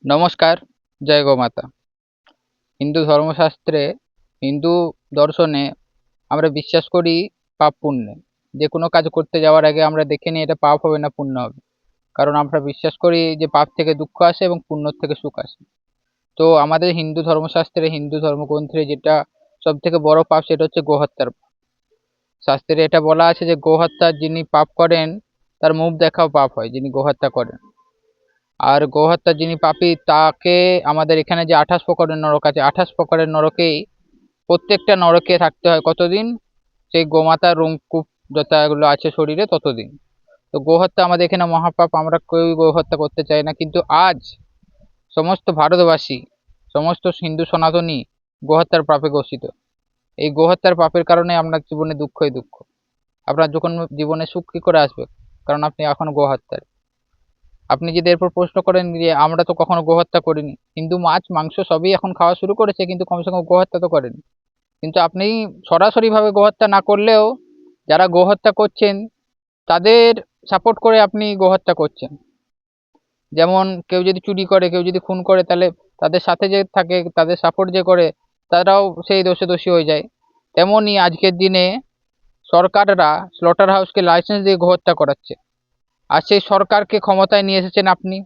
নমস্কার। জয় গোমাতা। হিন্দু ধর্মশাস্ত্রে, হিন্দু দর্শনে আমরা বিশ্বাস করি পাপ পুণ্যে। যে কোনো কাজ করতে যাওয়ার আগে আমরা দেখে নিই এটা পাপ হবে না পুণ্য হবে। কারণ আমরা বিশ্বাস করি যে পাপ থেকে দুঃখ আসে এবং পুণ্য থেকে সুখ আসে। তো আমাদের হিন্দু ধর্মশাস্ত্রে, হিন্দু ধর্মগ্রন্থে যেটা সব থেকে বড় পাপ সেটা হচ্ছে গোহত্যার পাপ। শাস্ত্রে এটা বলা আছে যে গোহত্যার যিনি পাপ করেন তার মুখ দেখাও পাপ হয়, যিনি গোহত্যা করেন। আর গোহত্যার যিনি পাপী তাকে আমাদের এখানে যে 28 প্রকারের নরক আছে, 28 প্রকারের নরকেই প্রত্যেকটা নরকে থাকতে হয় কতদিন? সেই গোমাতার রোমকূপ যতগুলো আছে শরীরে ততদিন। তো গোহত্যা আমাদের এখানে মহাপাপ, আমরা কেউ গোহত্যা করতে চাই না, কিন্তু আজ সমস্ত ভারতবাসী, সমস্ত হিন্দু সনাতনী গোহত্যার পাপে গ্রসিত। এই গোহত্যার পাপের কারণে আপনার জীবনে দুঃখই দুঃখ। আপনার যখন জীবনে সুখ কি করে আসবে? কারণ আপনি এখন গোহত্যার। আপনি যদি এরপর প্রশ্ন করেন যে আমরা তো কখনো গোহত্যা করিনি, হিন্দু মাছ মাংস সবই এখন খাওয়া শুরু করেছে কিন্তু কমসে কম গোহত্যা তো করেনি। কিন্তু আপনি সরাসরিভাবে গোহত্যা না করলেও যারা গোহত্যা করছেন তাদের সাপোর্ট করে আপনি গোহত্যা করছেন। যেমন কেউ যদি চুরি করে, কেউ যদি খুন করে, তাহলে তাদের সাথে যে থাকে, তাদের সাপোর্ট যে করে, তারাও সেই দোষে দোষী হয়ে যায়। তেমনই আজকের দিনে সরকাররা স্লটার হাউসকে লাইসেন্স দিয়ে গোহত্যা করাচ্ছে। আর সেই সরকারকে ক্ষমতায় নিয়ে এসেছেন আপনি।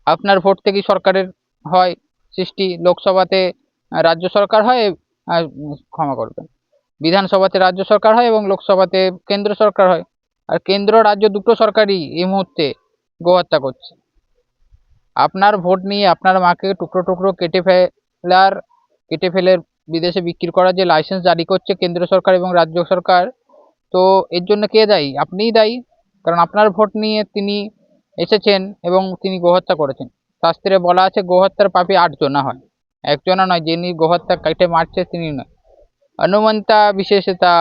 আপনার ভোট থেকেই সরকারের হয় সৃষ্টি। লোকসভাতে রাজ্য সরকার হয়, ক্ষমা করবেন, বিধানসভাতে রাজ্য সরকার হয় এবং লোকসভাতে কেন্দ্র সরকার হয়। আর কেন্দ্র রাজ্য দুটো সরকারই এই মুহূর্তে গোহত্যা করছে। আপনার ভোট নিয়ে আপনার মাকে টুকরো টুকরো কেটে ফেলে বিদেশে বিক্রি করার যে লাইসেন্স জারি করছে কেন্দ্র সরকার এবং রাজ্য সরকার, তো এর জন্য কে দায়ী? আপনিই দায়ী। কারণ আপনার ভোট নিয়ে তিনি এসেছেন এবং তিনি গোহত্যা করেছেন। শাস্ত্রে বলা আছে গোহত্যার পাপী 8 জনা হয়, একজনা নয়। যিনি গোহত্যা কেটে মারছে তিনি নয়। হনুমন্তা বিশেষতা,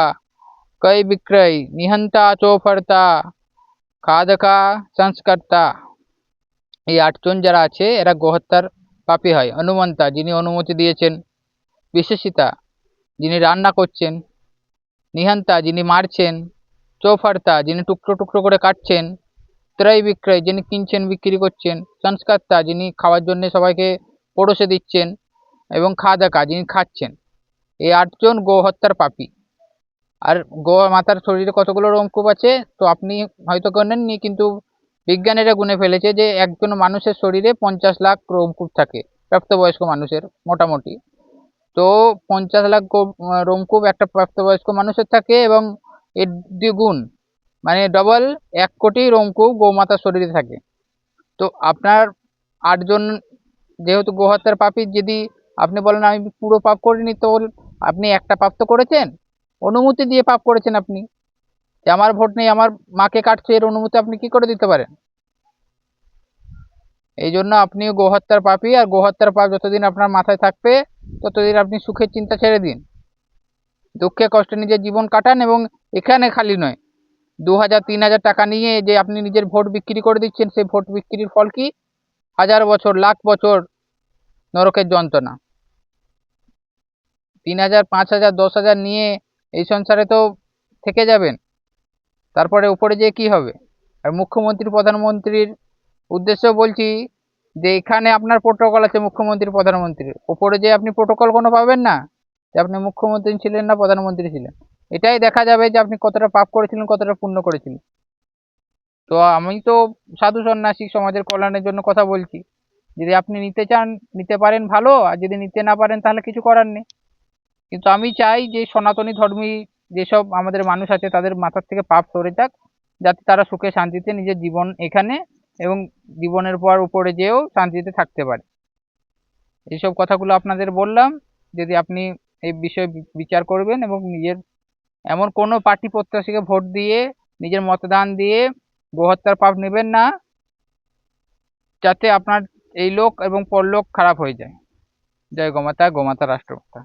ক্রয় বিক্রয়, নিহন্তা চোফর্তা, খাদকা সংস্কর্তা। এই 8 জন যারা আছে এরা গোহত্যার পাপী হয়। হনুমন্তা, যিনি অনুমতি দিয়েছেন। বিশেষিতা, যিনি রান্না করছেন। নিহন্তা, যিনি মারছেন। চৌফার্তা, যিনি টুকরো টুকরো করে কাটছেন। ক্রয় বিক্রয়, যিনি কিনছেন বিক্রি করছেন। সংস্কর্তা, যিনি খাওয়ার জন্য সবাইকে পরোষে দিচ্ছেন। এবং খাদাকা, যিনি খাচ্ছেন। এই 8 জন গোহত্যার পাপী। আর গো মাতার শরীরে কতগুলো রোমকূপ আছে তো আপনি হয়তো গোনেননি, কিন্তু বিজ্ঞানীরা গুনে ফেলেছে যে একজন মানুষের শরীরে 50 লাখ রোমকূপ থাকে, প্রাপ্তবয়স্ক মানুষের মোটামুটি। তো 50 লাখ রোমকূপ একটা প্রাপ্তবয়স্ক মানুষের থাকে এবং এর দ্বিগুণ মানে ডবল 1 কোটি রোমকূপ গোমাতার শরীরে থাকে। তো আপনার 8 জন যেহেতু গোহত্যার পাপী, যদি আপনি বলেন আমি পুরো পাপ করিনি, তো আপনি একটা পাপ তো করেছেন, অনুমতি দিয়ে পাপ করেছেন আপনি। যে আমার ভোট নেই, আমার মাকে কাটছে, এর অনুমতি আপনি কি করে দিতে পারেন? এই জন্য আপনিও গোহত্যার পাপী। আর গোহত্যার পাপ যতদিন আপনার মাথায় থাকবে ততদিন আপনি সুখের চিন্তা ছেড়ে দিন, দুঃখে কষ্টে নিজের জীবন কাটান। এবং এখানে খালি নয়, 2000-3000 টাকা নিয়ে যে আপনি নিজের ভোট বিক্রি করে দিচ্ছেন, সেই ভোট বিক্রির ফল কি? 1000 বছর, লাখ বছর নরকের যন্ত্রণা। 3000, 5000, 10,000 নিয়ে এই সংসারে তো থেকে যাবেন, তারপরে উপরে যেয়ে কি হবে? আর মুখ্যমন্ত্রী প্রধানমন্ত্রীর উদ্দেশ্য বলছি যে এখানে আপনার প্রোটোকল আছে মুখ্যমন্ত্রী প্রধানমন্ত্রীর, উপরে যে আপনি প্রোটোকল কোনো পাবেন না যে আপনি মুখ্যমন্ত্রী ছিলেন না প্রধানমন্ত্রী ছিলেন। এটাই দেখা যাবে যে আপনি কতটা পাপ করেছিলেন, কতটা পুণ্য করেছিলেন। তো আমি তো সাধু সন্ন্যাসী, সমাজের কল্যাণের জন্য কথা বলছি। যদি আপনি নিতে চান, নিতে পারেন ভালো, আর যদি নিতে না পারেন তাহলে কিছু করার নেই। কিন্তু আমি চাই যে সনাতনী ধর্মী যেসব আমাদের মানুষ আছে তাদের মাথার থেকে পাপ সরে যাক, যাতে তারা সুখে শান্তিতে নিজের জীবন এখানে এবং জীবনের পর উপরে যেয়েও শান্তিতে থাকতে পারে। এইসব কথাগুলো আপনাদের বললাম। যদি আপনি এই বিষয়ে বিচার করবেন এবং নিজের এমন কোনো পার্টি প্রত্যাশীকে ভোট দিয়ে, নিজের মতদান দিয়ে গোহত্যার পাপ নেবেন না, যাতে আপনার এই লোক এবং পরলোক খারাপ হয়ে যায়। জয় গোমাতা, গোমাতা রাষ্ট্রমাতা।